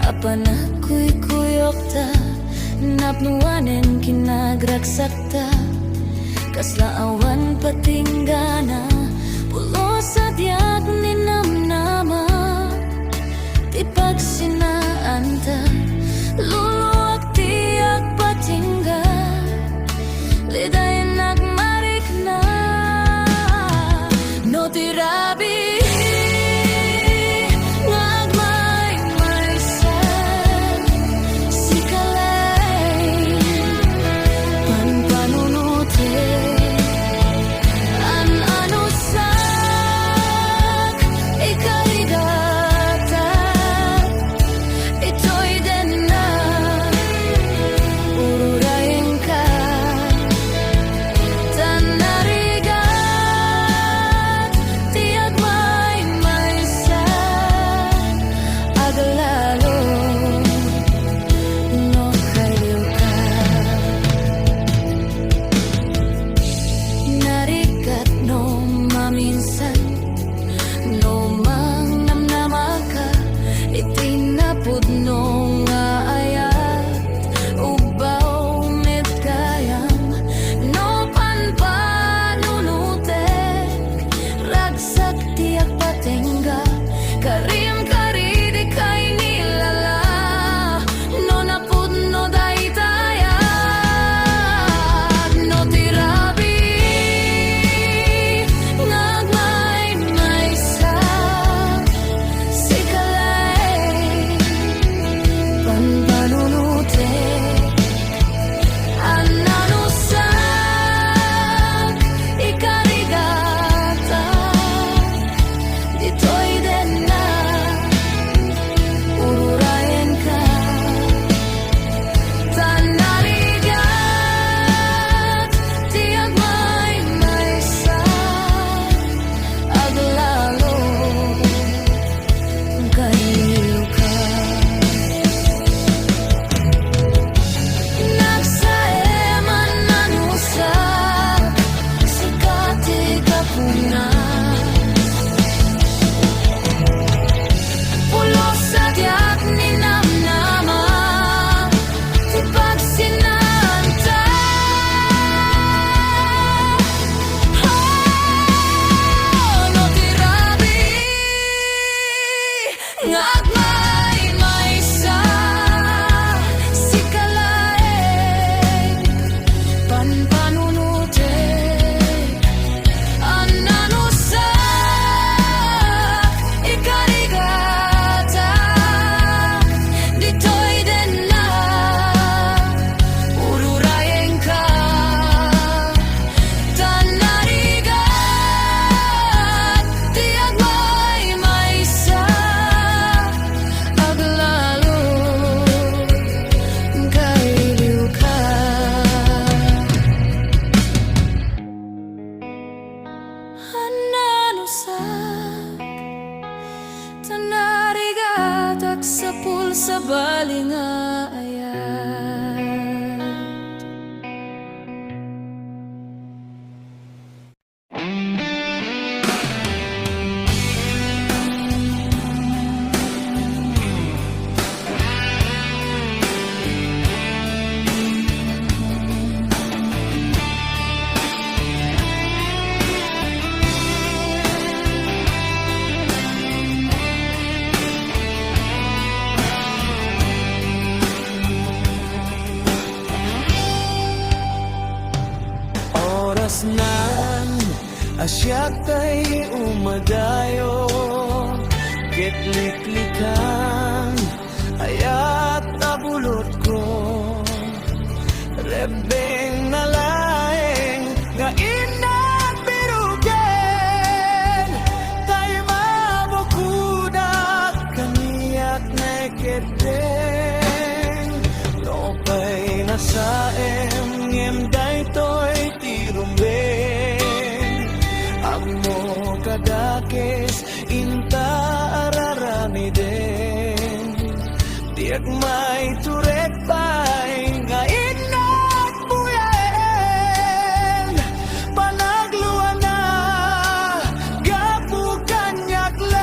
Apan ako'y kuyok ta, napnuwanen kinagragsak ta, kasla awan patinggana, pulo sa diag ni namnama. Ti pagsinaan ta, luluwag tiyak patingga, lidayan nagmarik na. No tirabi sa pulsa balinga ayat. Nan asyak kay umadayo kitliklikan ayat tabulot ko rebeng nalaeng nga inat birugen tayo mabukudak kaniyak na keteng lopay nasaem ngem daytoy amo kadakes inta ararami din tiyak may turek pay nga inat buyaen panagluan na gapu kanyak leng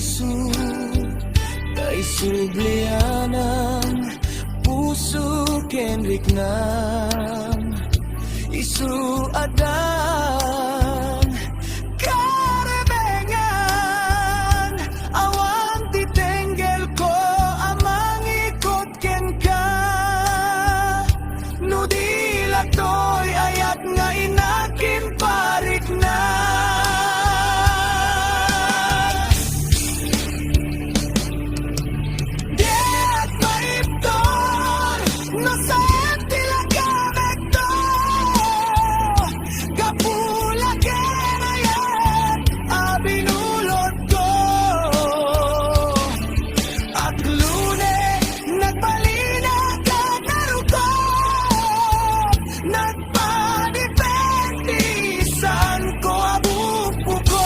isu kay sublianan puso kenrik nam isu adan karebengan awan titenggel ko amang ikot ken ka nudila toy ayat nga inakin parik na Diat maipton no sa tila kamekto kapula kenayat abinulot ko at lune nagbalina ka narukot nagpadipentisan ko abupo ko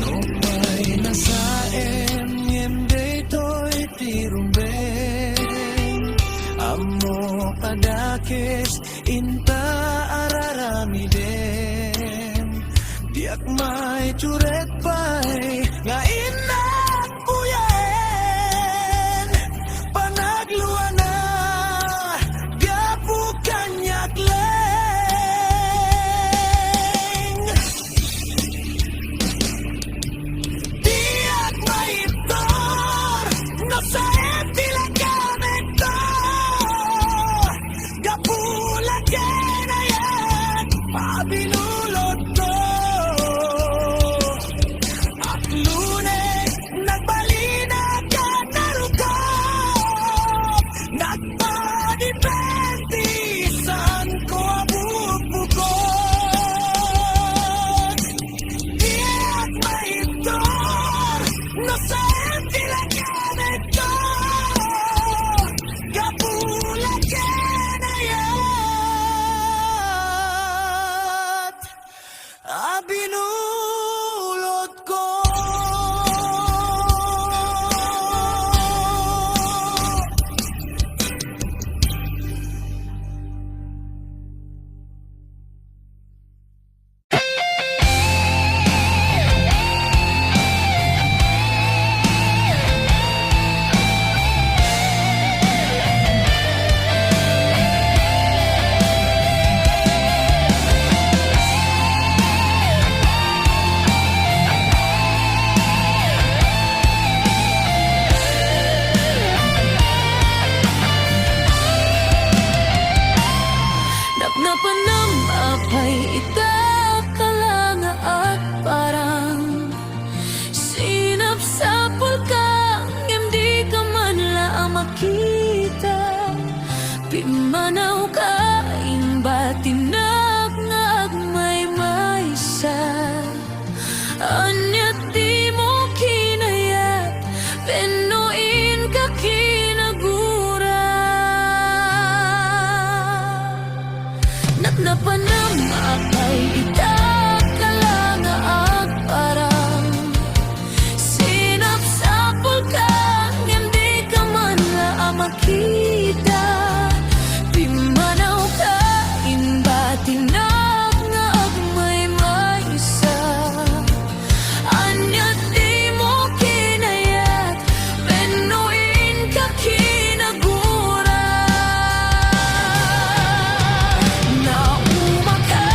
No may nasaem yende toy tirumbeng amo padakes inta araramiden diak may curet pay nga inak puyen panagluana gapu kanyak leng Diat maitor no sa tila kamekto gapula kenayat pabinulot ko at lunes nagbalina ka narukot nagpadipentisan ko abupo ko Diat maitor no sa tila kamekto gapula kenayat abinulot ko Napnapan ng apay itakalanga at parang sinap sa pulkang hindi ka man lang makita pimanaw ka imbatinag nga agmay maysa anyat di mo kinayat penuin ka kinagura Napnapan ng apay itakalanga at parang sinap sa pulkang hindi ka man lang makita pimanaw ka imbatinag nga agmay maysa anyat di mo kinayat penuin ka kinagura Nauma ka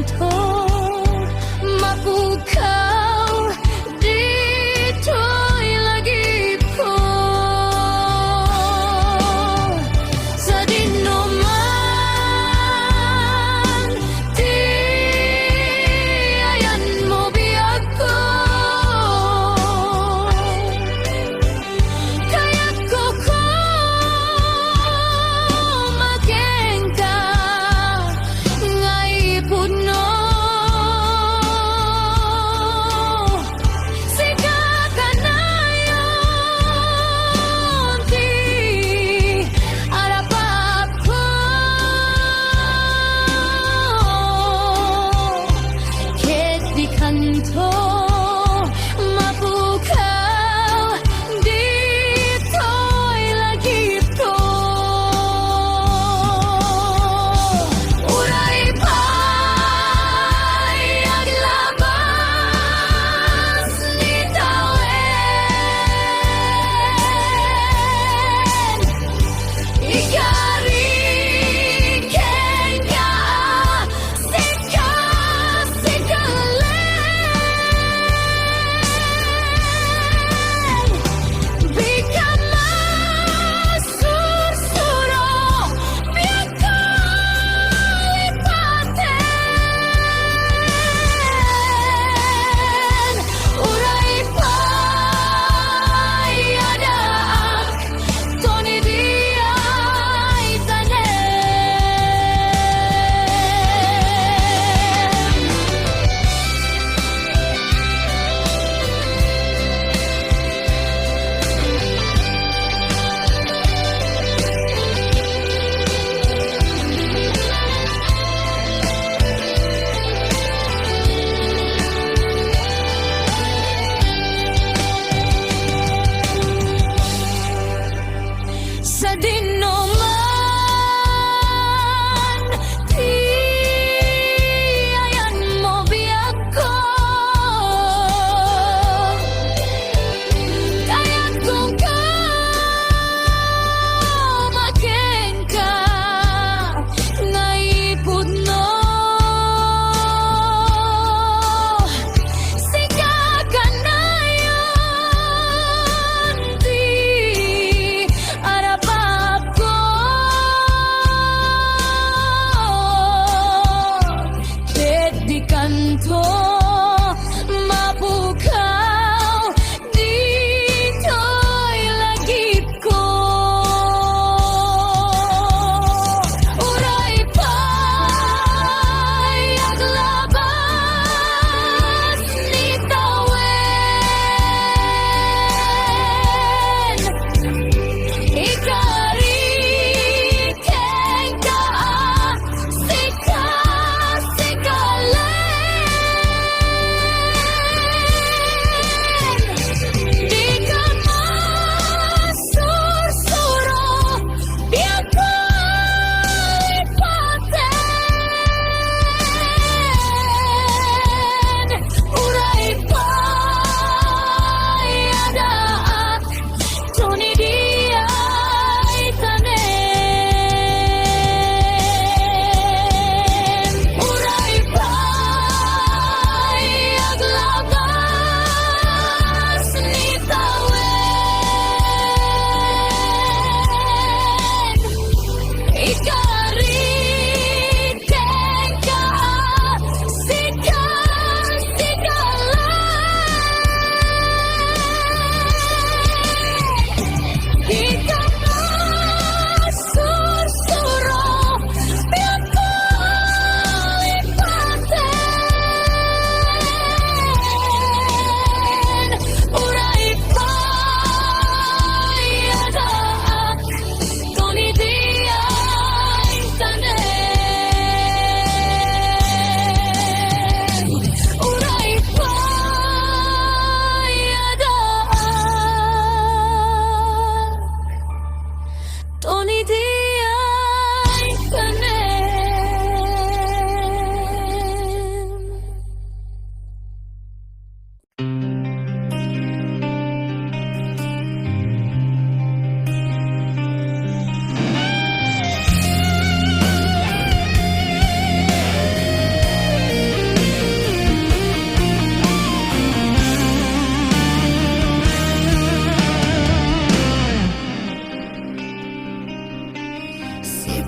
to mapukaw dito'y lagi ko sa dinuman di ayan mo biyag ko kaya ko magengka ngay puno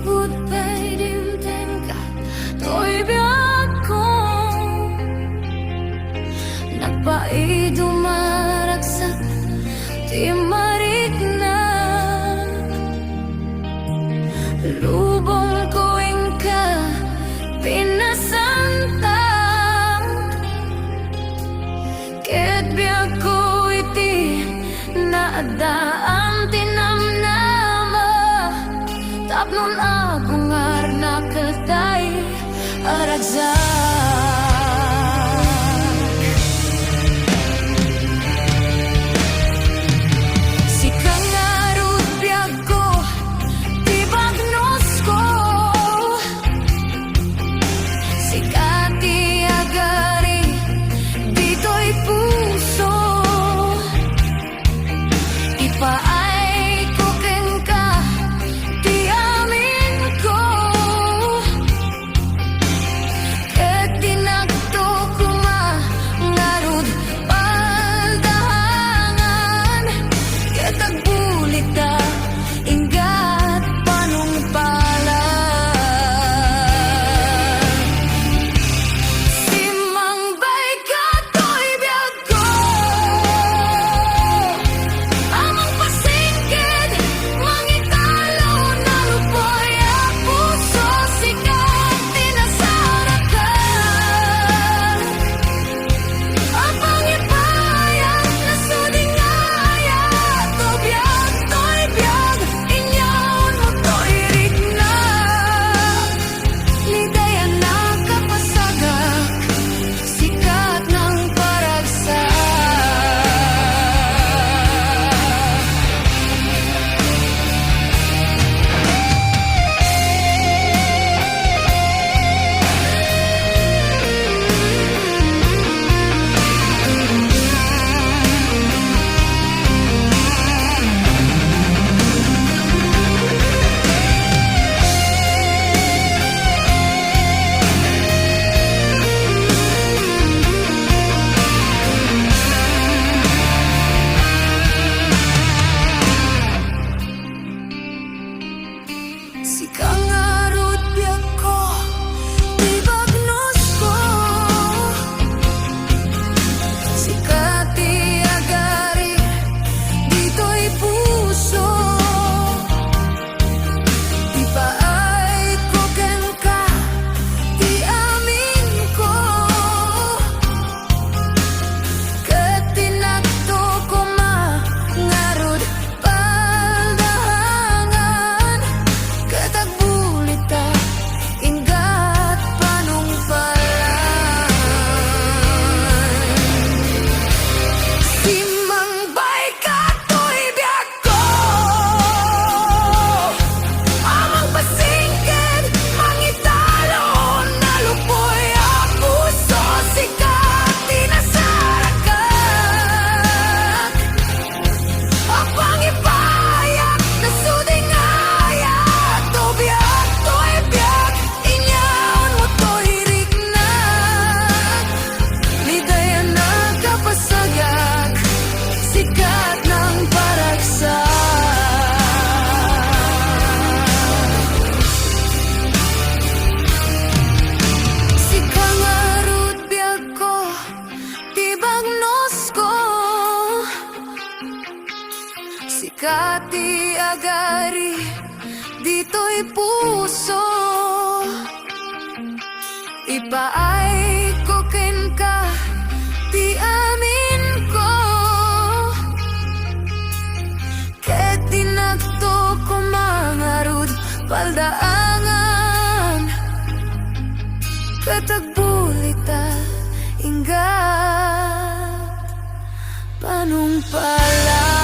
不被定定格對白ko Nagpaidumaragsak Di marignan Lubong ko ka pinasantang Ket biya ko iti naadaan tinamnama Tapnon akong arnakalday aragsak Si kangarut biya ko tibagnos ko Si Kati agari dito'y puso Ipaay ko ken ka di amin ko Ket dinagto ko mangarod paldahangan Ket agbulita ingat panungpalan Simangbay ka to'y biyag ko Amang pasingkid, mangitalaw na lupoy ang puso Sikat tinasarakan Apang ipayat na sudingaya To biyag to'y biyag, inyaon mo to'y rigna Ligaya na kapasagak, sikat ng paragsak Si kangarut biyak ko, tibagnos ko Si Kati agari, dito'y puso Ipaay ko ken ka, di amin ko Ket tinagto ko mangarod paldahangan Ket agbulita ingat panungpalan Simangbay ka to'y biyag ko Amang pasingkid, mangitalo na lupoy ang puso Sikat tinasarakan Apang ipayat na sudingaya To biyag to'y biyag, inyaon mo to'y rignan Ligaya na kapasagak, sikat ng paragsak Si kangarut biyag ko, tibagnos ko Si Kati agari, dito'y puso Ipaay ko ken ka, di amin ko Ket dinagto ko mangarod paldaangan Ket agbulita ingat panungpalan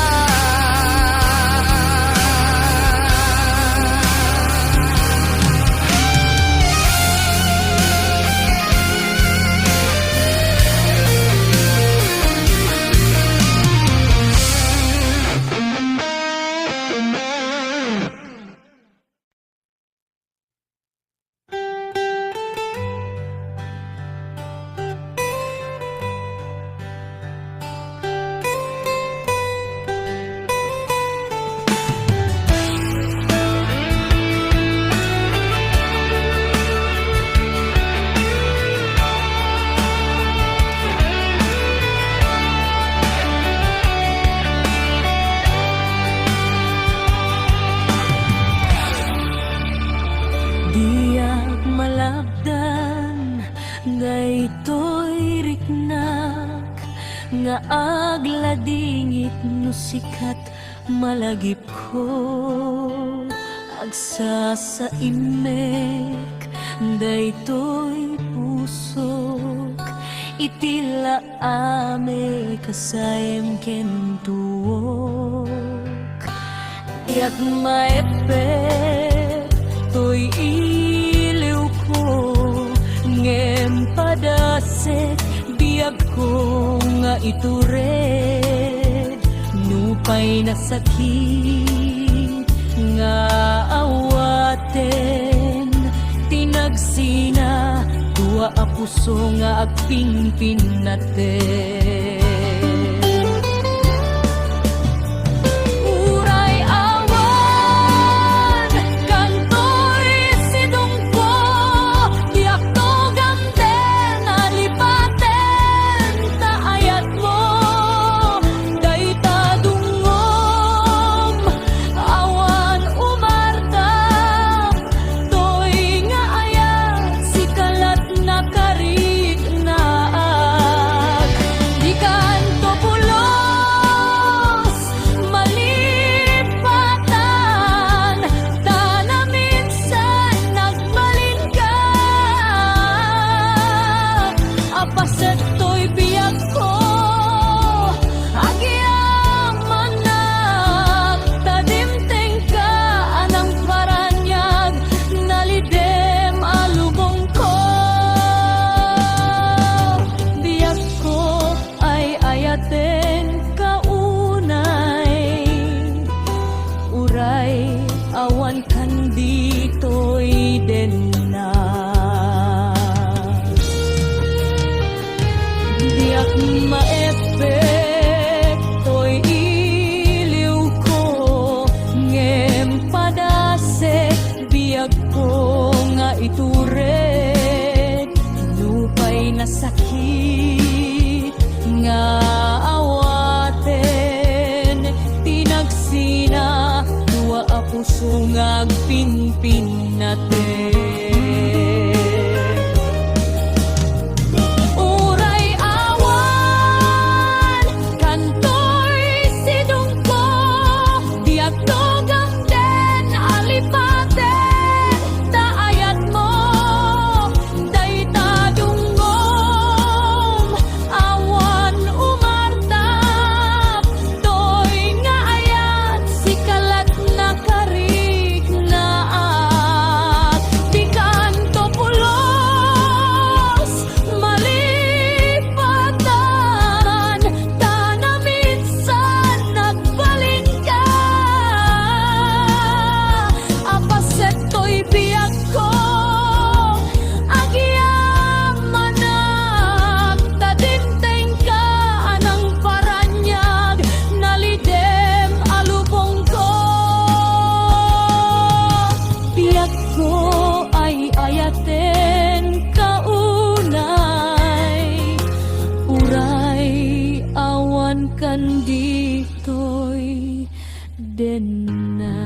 Diyak malabdan daytoy riknak nga agladingit no sikat malagip ko agsa sa imek daytoy pusok itila ame kasayem kentuok yak maepek toy iliw ko ngem padasek biag ko nga itured nupay na sakit nga awaten tinagsina dua a puso nga agpingpin naten uray awan kantoy sidungko diak to gamten alipaten taayat mo dayta dungom awan umardap toy nga ayat sikalat na karig naag di kanto pulos malipatan tanaminsan nagbalin ka apaset to'y biyag ko agyaman na tadimteng ka anang paranyag nalidem alubong ko biyag ko ay ayaten kaunay uray awan kan dito'y den na diak maepekto'y iliw ko ngem padasek biag ko nga itured lupay na sakit nga awaten tinagsina dua a puso nga agpinpin naten uray awan kantoy sidungko diak to gamten alipaten taayat mo dayta dungom awan umardap toy nga ayat sikalat na karig naag di kanto pulos malipatan tanaminsan nagbalin ka apaset to'y biyag ko agyaman na tadimteng ka anang paranyag nalidem alubong ko biyag ko ay ayaten kaunay uray awan kan dito'y den na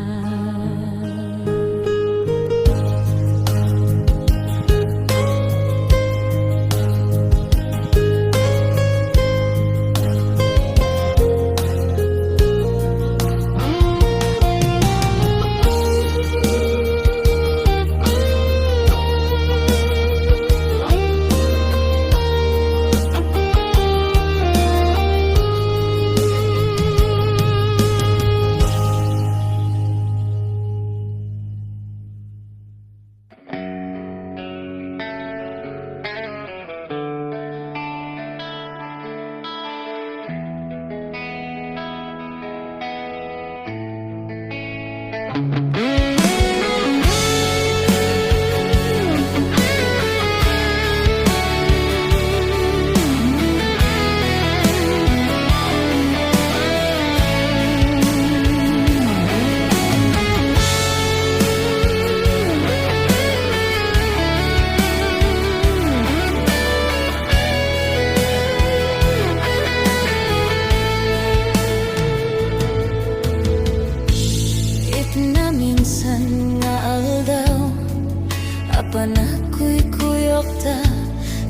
Panagkuy-kuyok ta,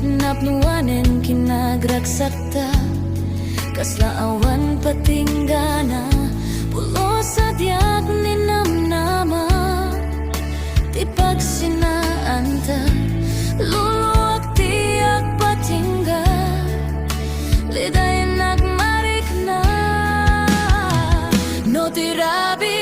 napnuwanen kinagraksak ta, kasla awan patinggana, pulo sa diag ni namnama, ti pagsinaan ta, luluwag tiyak patingga, liday nagmarik na, no tirabi.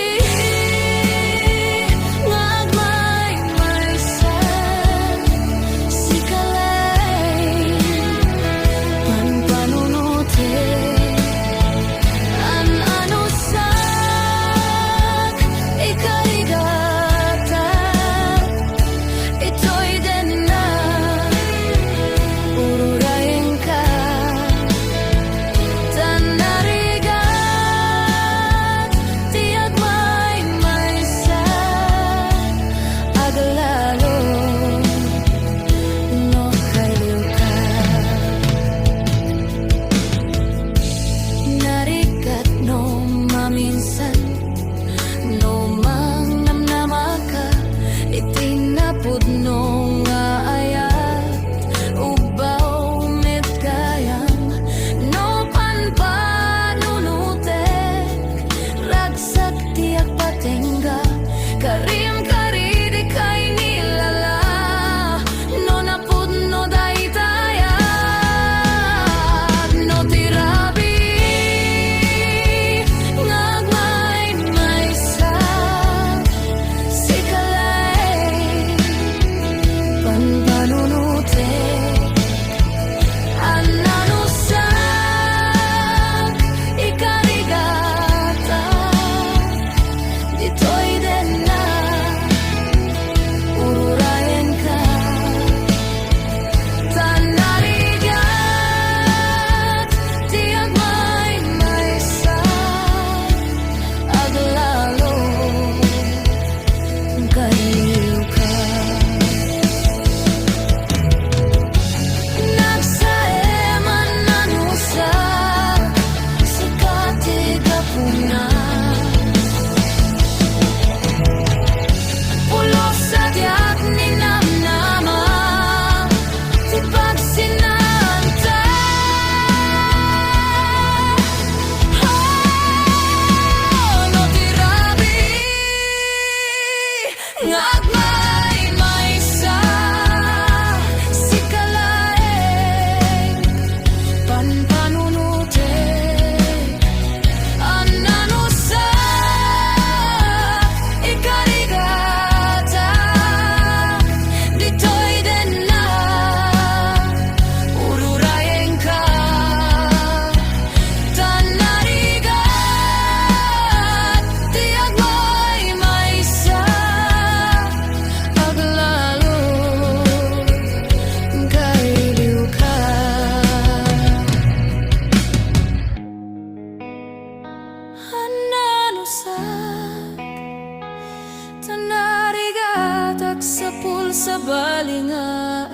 Tanarigatak sa pulsa balingayat.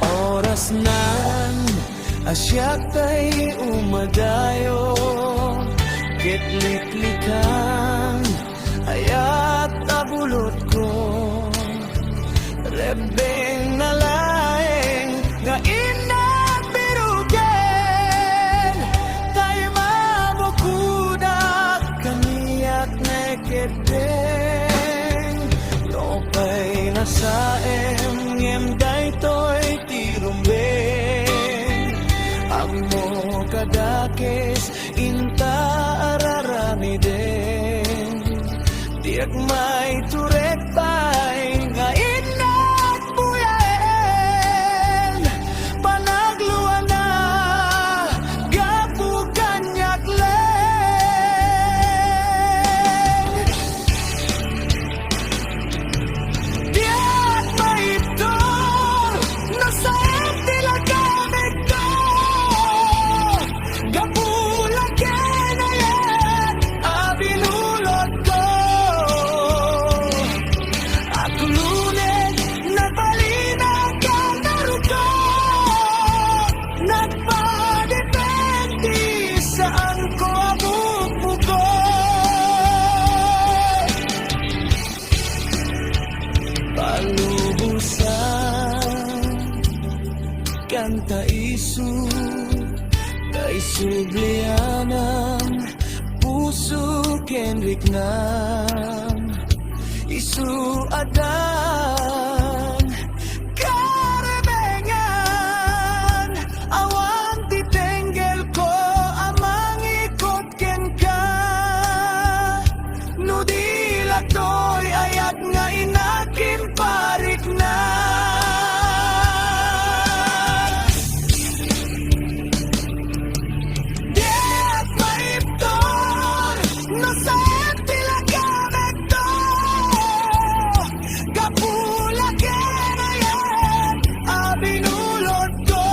Oras nan asyak tay umadayo, kitliklikan ayat abulot ko, rebeng na laeng nga inagbirugen, tayo mabukudak kaniyak neketeng, lopay na saem ngem daytoy tirumbeng, amo kadakes inta araramiden, tiyak may turek pay nga inat buyaen, panagluan na gapu kanyak leng, taisu kay sublianang puso kenrik nam isu adan karebengan awan titenggel ko amang ikot ken ka nudilat to'y ayat nga inakin parik na Diat maipton no sa tila gamit to kapula kenayan abinulot ko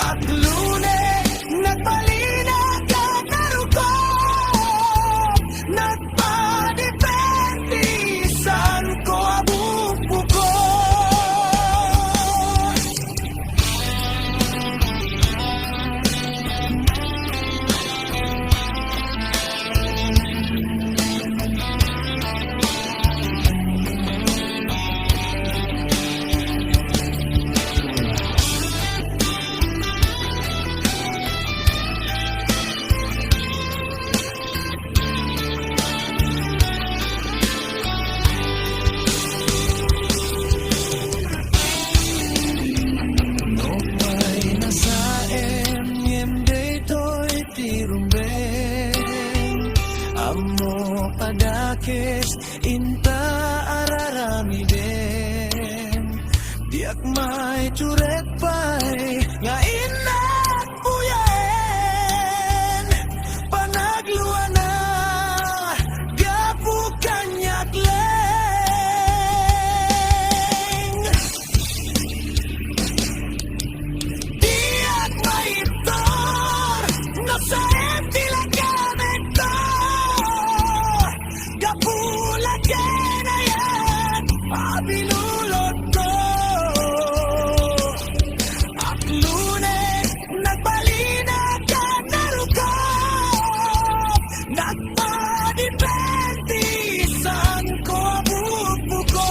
at lune nagbalina ka naruko nagpadipentisan ko abupo ko No may nasaem yem daytoy tirumbeng amo padakes inta araramiden diak may curek pay nga inak uyen panagluan na gapu kanyak leng Diat maitor no sa tila gamit to kapula kenayan abinulot ko at lunes nagbalina ka naruko nagpadipentisan ko abupo ko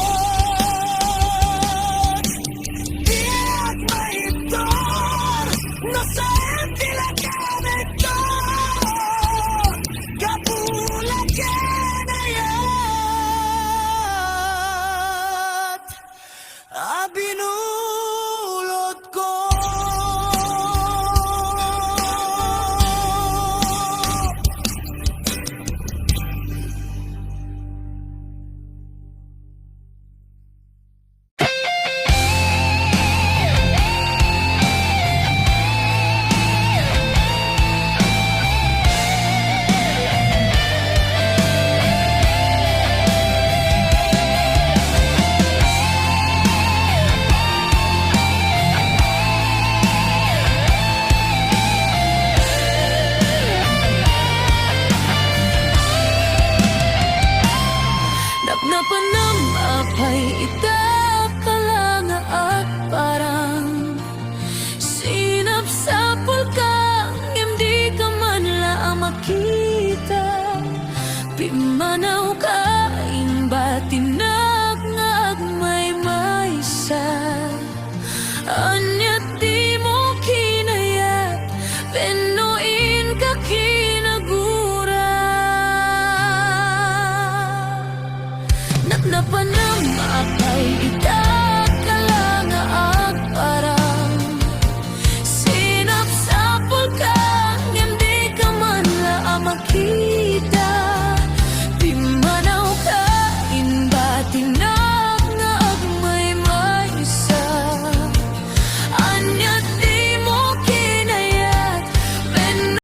Diat maitor no sa tila gamit to kapula kenayat abinulot ko Napnapanam apay itakalanga at parang sinapsapol ka hindi ka man lang makita pimanaw ka